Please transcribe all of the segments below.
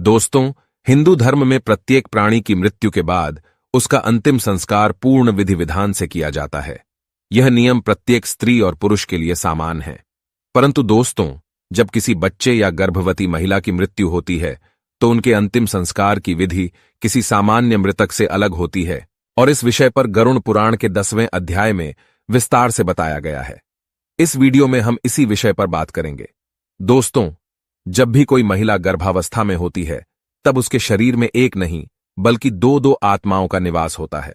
दोस्तों, हिंदू धर्म में प्रत्येक प्राणी की मृत्यु के बाद उसका अंतिम संस्कार पूर्ण विधि विधान से किया जाता है। यह नियम प्रत्येक स्त्री और पुरुष के लिए समान है। परंतु दोस्तों, जब किसी बच्चे या गर्भवती महिला की मृत्यु होती है तो उनके अंतिम संस्कार की विधि किसी सामान्य मृतक से अलग होती है और इस विषय पर गरुड़ पुराण के 10वें अध्याय में विस्तार से बताया गया है। इस वीडियो में हम इसी विषय पर बात करेंगे। दोस्तों, जब भी कोई महिला गर्भावस्था में होती है तब उसके शरीर में एक नहीं बल्कि दो आत्माओं का निवास होता है,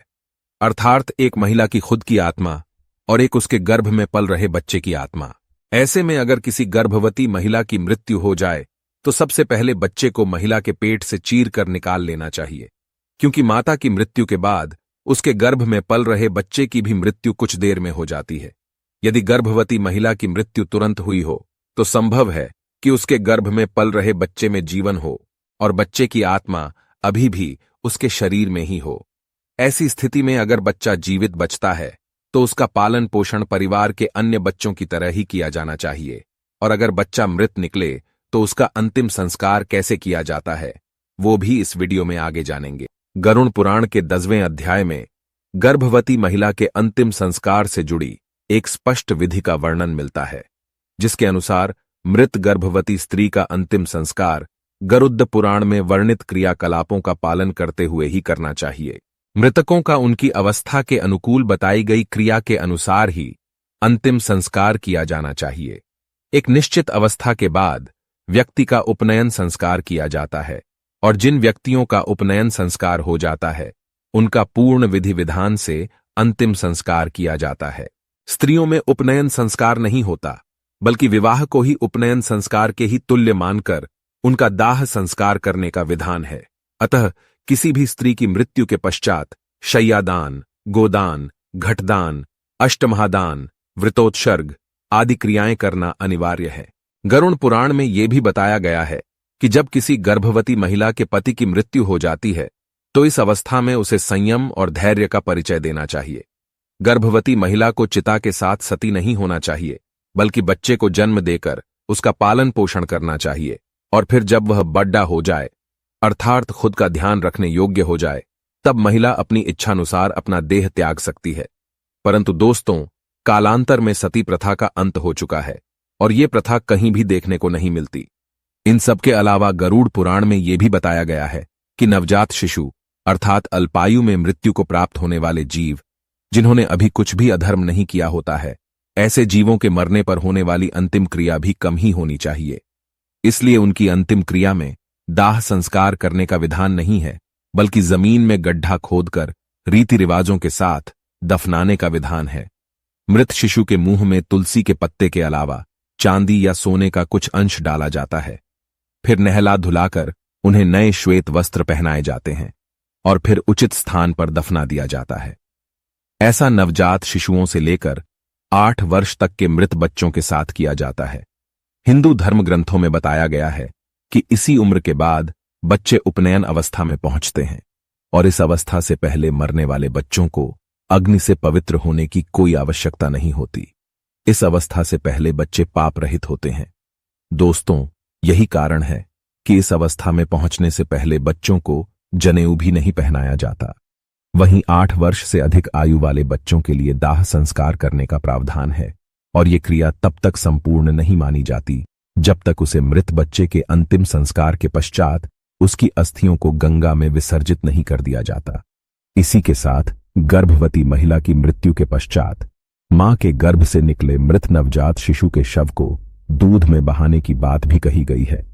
अर्थात एक महिला की खुद की आत्मा और एक उसके गर्भ में पल रहे बच्चे की आत्मा। ऐसे में अगर किसी गर्भवती महिला की मृत्यु हो जाए तो सबसे पहले बच्चे को महिला के पेट से चीर कर निकाल लेना चाहिए, क्योंकि माता की मृत्यु के बाद उसके गर्भ में पल रहे बच्चे की भी मृत्यु कुछ देर में हो जाती है। यदि गर्भवती महिला की मृत्यु तुरंत हुई हो तो संभव है कि उसके गर्भ में पल रहे बच्चे में जीवन हो और बच्चे की आत्मा अभी भी उसके शरीर में ही हो। ऐसी स्थिति में अगर बच्चा जीवित बचता है तो उसका पालन पोषण परिवार के अन्य बच्चों की तरह ही किया जाना चाहिए, और अगर बच्चा मृत निकले तो उसका अंतिम संस्कार कैसे किया जाता है वो भी इस वीडियो में आगे जानेंगे। गरुड़ पुराण के 10वें अध्याय में गर्भवती महिला के अंतिम संस्कार से जुड़ी एक स्पष्ट विधि का वर्णन मिलता है, जिसके अनुसार मृत गर्भवती स्त्री का अंतिम संस्कार गरुड़ पुराण में वर्णित क्रियाकलापों का पालन करते हुए ही करना चाहिए। मृतकों का उनकी अवस्था के अनुकूल बताई गई क्रिया के अनुसार ही अंतिम संस्कार किया जाना चाहिए। एक निश्चित अवस्था के बाद व्यक्ति का उपनयन संस्कार किया जाता है, और जिन व्यक्तियों का उपनयन संस्कार हो जाता है उनका पूर्ण विधि विधान से अंतिम संस्कार किया जाता है। स्त्रियों में उपनयन संस्कार नहीं होता, बल्कि विवाह को ही उपनयन संस्कार के ही तुल्य मानकर उनका दाह संस्कार करने का विधान है। अतः किसी भी स्त्री की मृत्यु के पश्चात शय्यादान, गोदान, घटदान, अष्टमहादान, वृतोत्सर्ग आदि क्रियाएं करना अनिवार्य है। गरुड़ पुराण में यह भी बताया गया है कि जब किसी गर्भवती महिला के पति की मृत्यु हो जाती है तो इस अवस्था में उसे संयम और धैर्य का परिचय देना चाहिए। गर्भवती महिला को चिता के साथ सती नहीं होना चाहिए, बल्कि बच्चे को जन्म देकर उसका पालन पोषण करना चाहिए, और फिर जब वह बड्डा हो जाए अर्थात खुद का ध्यान रखने योग्य हो जाए तब महिला अपनी इच्छानुसार अपना देह त्याग सकती है। परंतु दोस्तों, कालांतर में सती प्रथा का अंत हो चुका है और ये प्रथा कहीं भी देखने को नहीं मिलती। इन सब के अलावा गरुड़ पुराण में यह भी बताया गया है कि नवजात शिशु अर्थात अल्पायु में मृत्यु को प्राप्त होने वाले जीव, जिन्होंने अभी कुछ भी अधर्म नहीं किया होता है, ऐसे जीवों के मरने पर होने वाली अंतिम क्रिया भी कम ही होनी चाहिए। इसलिए उनकी अंतिम क्रिया में दाह संस्कार करने का विधान नहीं है, बल्कि जमीन में गड्ढा खोदकर रीति रिवाजों के साथ दफनाने का विधान है। मृत शिशु के मुंह में तुलसी के पत्ते के अलावा चांदी या सोने का कुछ अंश डाला जाता है। फिर नहला धुलाकर उन्हें नए श्वेत वस्त्र पहनाए जाते हैं और फिर उचित स्थान पर दफना दिया जाता है। ऐसा नवजात शिशुओं से लेकर 8 वर्ष तक के मृत बच्चों के साथ किया जाता है। हिंदू धर्म ग्रंथों में बताया गया है कि इसी उम्र के बाद बच्चे उपनयन अवस्था में पहुंचते हैं, और इस अवस्था से पहले मरने वाले बच्चों को अग्नि से पवित्र होने की कोई आवश्यकता नहीं होती। इस अवस्था से पहले बच्चे पाप रहित होते हैं। दोस्तों, यही कारण है कि इस अवस्था में पहुंचने से पहले बच्चों को जनेऊ भी नहीं पहनाया जाता। वहीं 8 वर्ष से अधिक आयु वाले बच्चों के लिए दाह संस्कार करने का प्रावधान है, और ये क्रिया तब तक संपूर्ण नहीं मानी जाती जब तक उसे मृत बच्चे के अंतिम संस्कार के पश्चात उसकी अस्थियों को गंगा में विसर्जित नहीं कर दिया जाता। इसी के साथ गर्भवती महिला की मृत्यु के पश्चात मां के गर्भ से निकले मृत नवजात शिशु के शव को दूध में बहाने की बात भी कही गई है।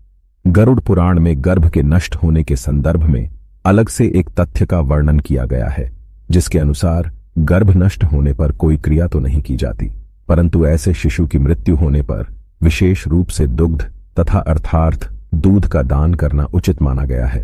गरुड़ पुराण में गर्भ के नष्ट होने के संदर्भ में अलग से एक तथ्य का वर्णन किया गया है, जिसके अनुसार गर्भ नष्ट होने पर कोई क्रिया तो नहीं की जाती, परंतु ऐसे शिशु की मृत्यु होने पर विशेष रूप से दुग्ध तथा अर्थात दूध का दान करना उचित माना गया है।